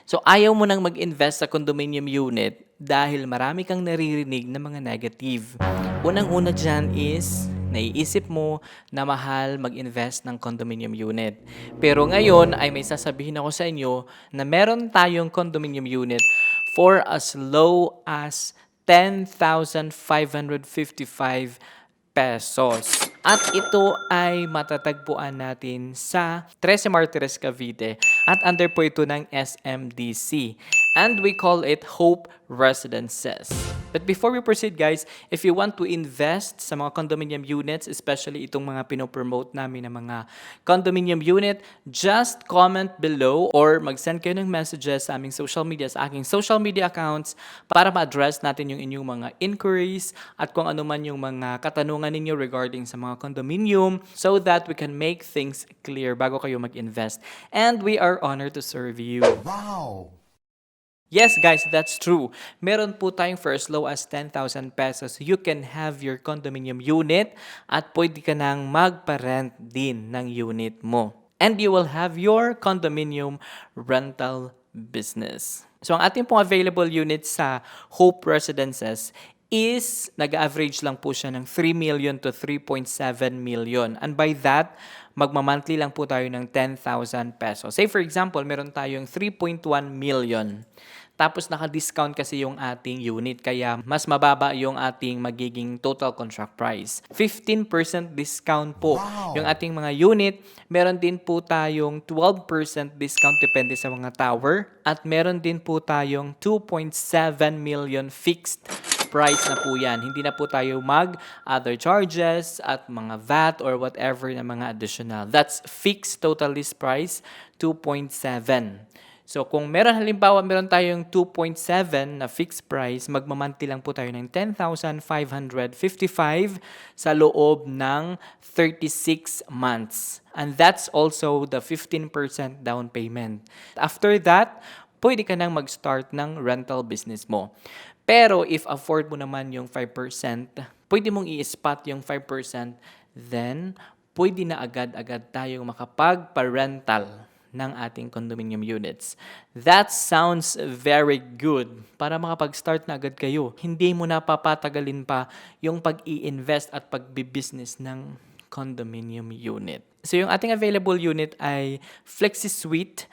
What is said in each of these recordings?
So ayaw mo nang mag-invest sa condominium unit dahil marami kang naririnig na mga negative. Unang-una dyan is naiisip mo na mahal mag-invest ng condominium unit. Pero ngayon ay may sasabihin ako sa inyo na meron tayong condominium unit for as low as 10,555 pesos. At ito ay matatagpuan natin sa 13 Martires, Cavite at under po ito ng SMDC. And we call it Hope Residences. But before we proceed guys, if you want to invest sa mga condominium units, especially itong mga pinopromote namin na mga condominium unit, just comment below or mag-send kayo ng messages sa aming social media, sa aking social media accounts para ma-address natin yung inyong mga inquiries at kung ano man yung mga katanungan ninyo regarding sa mga condominium so that we can make things clear bago kayo mag-invest. And we are honored to serve you. Wow! Yes guys, that's true. Meron po tayong for as low as 10,000 pesos. You can have your condominium unit at pwede ka nang magpa-rent din ng unit mo. And you will have your condominium rental business. So ang ating pong available units sa Hope Residences is nag-average lang po siya ng 3 million to 3.7 million. And by that, magmamonthly lang po tayo ng 10,000 pesos. Say for example, meron tayong 3.1 million. Tapos naka-discount kasi yung ating unit kaya mas mababa yung ating magiging total contract price. 15% discount po yung ating mga unit. Meron din po tayong 12% discount depende sa mga tower. At meron din po tayong 2.7 million fixed price na po yan. Hindi na po tayo other charges at mga VAT or whatever na mga additional. That's fixed total list price, 2.7. So kung halimbawa meron tayong 2.7 na fixed price, magmamonthly lang po tayo ng 10,555 sa loob ng 36 months. And that's also the 15% down payment. After that, pwede ka nang mag-start ng rental business mo. Pero if afford mo naman yung 5%, pwede mong i-spot yung 5%, then pwede na agad-agad tayong makapag-parental ng ating condominium units. That sounds very good para makapag-start na agad kayo. Hindi mo na papatagalin pa yung pag-i-invest at pag-business ng condominium unit. So yung ating available unit ay FlexiSuite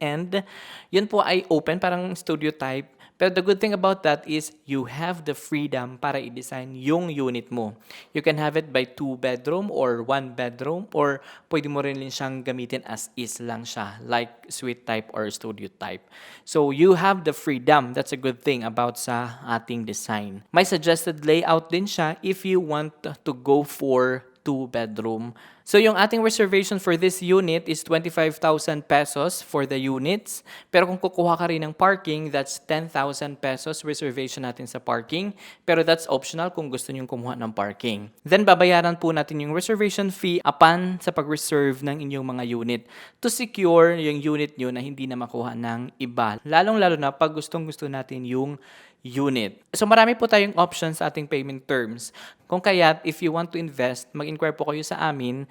and yun po ay open, parang studio type. Pero the good thing about that is you have the freedom para i-design yung unit mo. You can have it by 2 bedroom or 1 bedroom or pwede mo rin siyang gamitin as is lang siya, like suite type or studio type. So you have the freedom. That's a good thing about sa ating design. May suggested layout din siya if you want to go for 2 bedroom. So yung ating reservation for this unit is 25,000 pesos for the units. Pero kung kukuha ka rin ng parking, that's 10,000 pesos reservation natin sa parking. Pero that's optional kung gusto nyong kumuha ng parking. Then babayaran po natin yung reservation fee upon sa pag-reserve ng inyong mga unit to secure yung unit nyo na hindi na makuha ng iba. Lalong-lalo na pag gustong-gusto natin yung unit. So marami po tayong options sa ating payment terms. Kung kaya't if you want to invest, mag-inquire po kayo sa akin,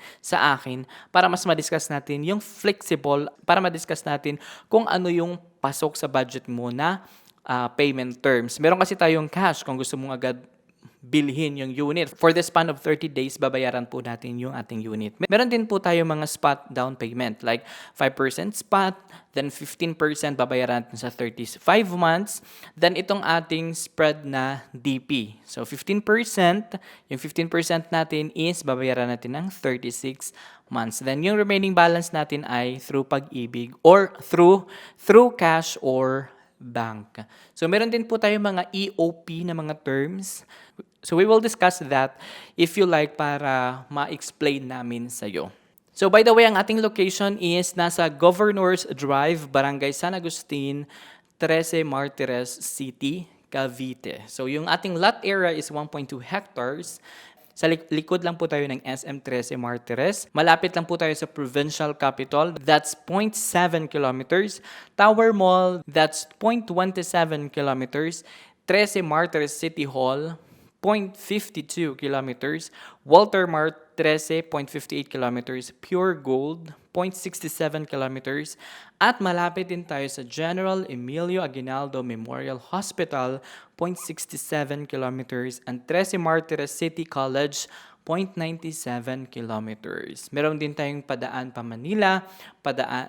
para mas ma-discuss natin yung flexible, para ma-discuss natin kung ano yung pasok sa budget mo na payment terms. Meron kasi tayong cash kung gusto mong agad bilhin yung unit. For the span of 30 days, babayaran po natin yung ating unit. Meron din po tayo mga spot down payment like 5% spot, then 15% babayaran natin sa 35 months, then itong ating spread na DP. So 15%, yung 15% natin is babayaran natin ng 36 months. Then yung remaining balance natin ay through Pag-ibig or through cash or bank. So meron din po tayo mga EOP na mga terms. So we will discuss that if you like para ma-explain namin sa'yo. So by the way, ang ating location is nasa Governors Drive, Barangay San Agustin, 13 Martires City, Cavite. So yung ating lot area is 1.2 hectares. Sa likod lang po tayo ng SM 13 Martires. Malapit lang po tayo sa provincial capital. That's 0.7 kilometers. Tower Mall, that's 0.27 kilometers. 13 Martires City Hall, 0.52 kilometers, Walter Mart 13.58 kilometers, Pure Gold 0.67 kilometers, at malapit din tayo sa General Emilio Aguinaldo Memorial Hospital 0.67 kilometers, and Trece Martires City College 0.97 kilometers. Meron din tayong padaan pa Manila,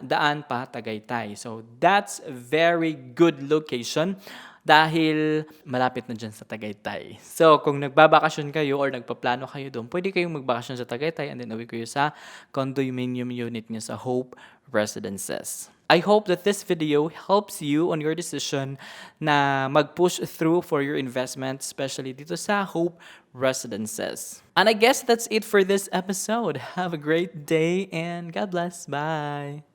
daan pa Tagaytay. So that's a very good location dahil malapit na dyan sa Tagaytay. So, kung nagbabakasyon kayo or nagpaplano kayo doon, pwede kayong magbakasyon sa Tagaytay and then uwi kayo sa condominium unit niyo sa Hope Residences. I hope that this video helps you on your decision na mag-push through for your investment, especially dito sa Hope Residences. And I guess that's it for this episode. Have a great day and God bless. Bye!